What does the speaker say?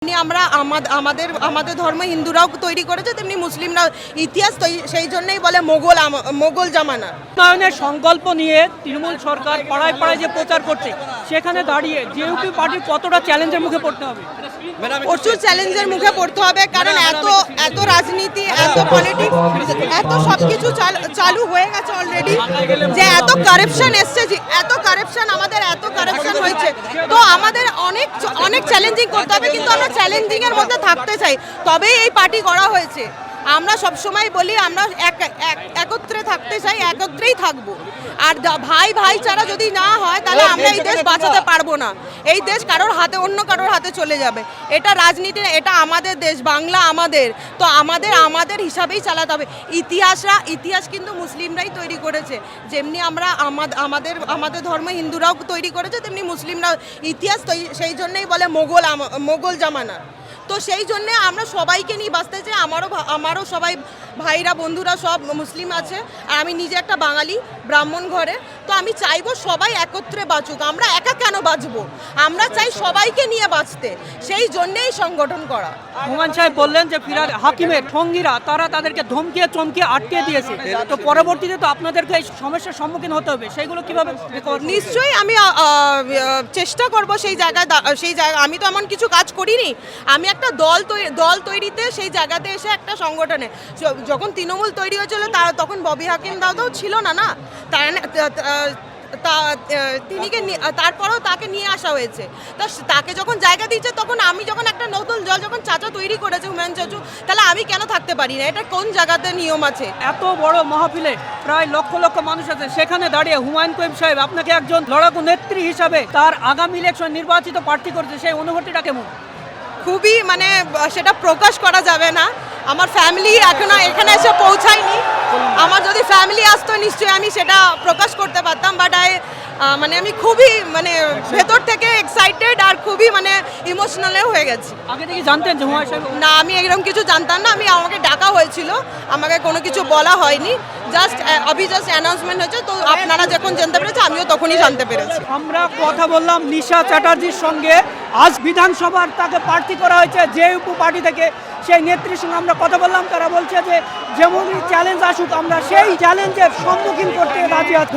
আমরা আমাদের ধর্ম হিন্দুরাও তৈরি করেছে, তেমনি মুসলিমরা ইতিহাস সেই জন্যই বলে মোগল জামানা। উন্নয়নের সংকল্প নিয়ে তৃণমূল সরকার পাড়ায় পাড়ায় যে প্রচার করছে, সেখানে দাঁড়িয়ে জেইউপি পার্টির কতটা চ্যালেঞ্জের মুখে পড়তে হবে? প্রচুর চ্যালেঞ্জের মুখে পড়তে হবে, কারণ এত রাজনীতি, এত পলিটিক্স, এত সবকিছু চালু হয়ে গেছে অলরেডি, যে এত কারাপশন এসছে, এত কারাপশন হয়েছে। তো আমাদের অনেক চ্যালেঞ্জিং করতে হবে, কিন্তু আমরা চ্যালেঞ্জিং এর মধ্যে থাকতে চাই, তবেই এই পার্টি করা হয়েছে। আমরা সব সময় বলি আমরা একত্রে থাকতে চাই, একত্রেই থাকবো। আর ভাইচারা যদি না হয়, তাহলে আমরা এই দেশ বাঁচাতে পারবো না। এই দেশ অন্য কারোর হাতে চলে যাবে। এটা রাজনীতি, এটা আমাদের দেশ, বাংলা আমাদের। তো আমাদের হিসাবেই চালাতে হবে। ইতিহাস কিন্তু মুসলিমরাই তৈরি করেছে। যেমনি আমরা আমাদের ধর্ম হিন্দুরাও তৈরি করেছে, তেমনি মুসলিমরা ইতিহাস সেই জন্যই বলে মোগল জামানা। তো সেই জন্যে আমরা সবাইকে নিয়ে বাঁচতে চাই। আমারও সবাই ভাইরা বন্ধুরা সব মুসলিম আছে, আর আমি নিজে একটা বাঙালি ব্রাহ্মণ ঘরে। তো আমি চাইবো সবাই একত্রে বাঁচুক। আমরা একা কেন বাঁচবো? আমরা চাই সবাইকে নিয়ে বাঁচতে, সেই জন্যেই সংগঠন করা। হুমায়ুন সাহেব বললেন যে ফিরাদ হাকিমের সঙ্গীরা তারা তাদেরকে ধমকিয়ে চমকিয়ে আটকে দিয়েছে, তো পরবর্তীতে তো আপনাদেরকে এই সমস্যার সম্মুখীন হতে হবে, সেইগুলো কিভাবে? নিশ্চয়ই আমি চেষ্টা করব সেই জায়গায়। আমি তো এমন কিছু কাজ করিনি। আমি একটা দল তৈরিতে, সেই জায়গাতে এসে একটা সংগঠনে, যখন তৃণমূল তৈরি হয়েছিল তখন ববি হাকিম দাদাও ছিল না। তারপরেও তাকে নিয়ে আসা হয়েছে। তো তাকে যখন জায়গা দিচ্ছে, তখন আমি যখন একটা নতুন দল যখন চাচা তৈরি করেছে, হুমায়ুন চাচু, তাহলে আমি কেন থাকতে পারি না? এটা কোন জায়গাতে নিয়ম আছে? এত বড় মাহফিলে প্রায় লক্ষ লক্ষ মানুষ আছে, সেখানে দাঁড়িয়ে হুমায়ুন কবির সাহেব আপনাকে একজন লড়াকু নেত্রী হিসাবে তার আগামী ইলেকশন নির্বাচিত প্রার্থী করেছে, সেই অনুভূতিটা কেমন? খুবই, সেটা প্রকাশ করা যাবে না। আমার ফ্যামিলি এখনো এখানে এসে পৌঁছায়নি। আমার যদি ফ্যামিলি আসতো, নিশ্চয়ই আমি সেটা প্রকাশ করতে পারতাম। বাট আমি খুবই ভেতর থেকে এক্সাইটেড, আর খুবই ইমোশনালও হয়ে গেছি। আগে থেকে জানতেন যে হুমায়ুন সাহেব? না, আমি এরকম কিছু জানতাম না। আমাকে ডাকা হয়েছিল, আমাকে কোনো কিছু বলা হয়নি। জাস্ট অ্যানাউন্সমেন্ট হয়েছে। তো আপনারা যখন জানতে পেরেছে, আমিও তখনই জানতে পেরেছি। আমরা কথা বললাম নিশা চ্যাটার্জির সঙ্গে। আজ বিধানসভার তাকে প্রার্থী করা হয়েছে জেইউপি পার্টি থেকে। সেই নেত্রীর সঙ্গে আমরা কথা বললাম। তারা বলছে যে যেমনই চ্যালেঞ্জ আসুক, আমরা সেই চ্যালেঞ্জের সম্মুখীন করতে রাজি আছি।